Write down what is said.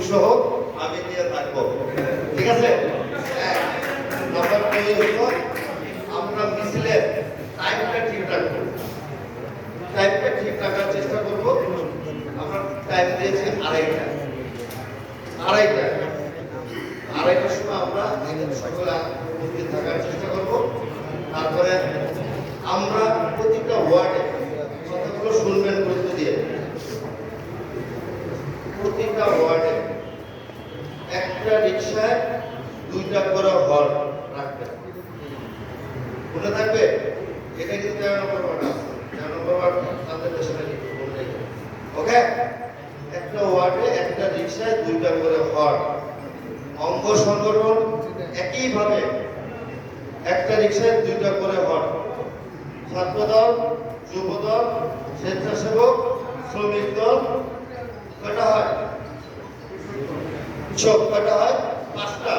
সহ আমি দিয়ে থাকবো, ঠিক আছে? নাম্বার 2 হলো আমরা মিছিলের টাইমটা ঠিক রাখবো, টাইমটা ঠিক রাখার চেষ্টা করবো। আমরা টাইম দিয়েছি আড়াইটার সময় আমরা সকলে উপস্থিত থাকার চেষ্টা করবো। তারপরে আমরা প্রতিটা ওয়ার্ডে কথাগুলো শুনবেন গুরুত্ব দিয়ে। প্রতিটা ওয়ার্ডে একটা রিক্সায় 2টা করে হল রাখবেন, মনে থাকবে? এটা কিন্তু 13 নম্বর ওয়ার্ড আছে, 13 নম্বর ওয়ার্ড তাদের দেশে নাকি ওকে। একটা ওয়ার্ডে একটা রিক্সায় 2টা করে হল। অঙ্গ সংগঠন একইভাবে একটা রিক্সায় 2টা করে হল। ছাত্রদল, যুবদল, স্বেচ্ছাসেবক, শ্রমিক দল কয়টা হয়? কয়টা হয়? 5টা।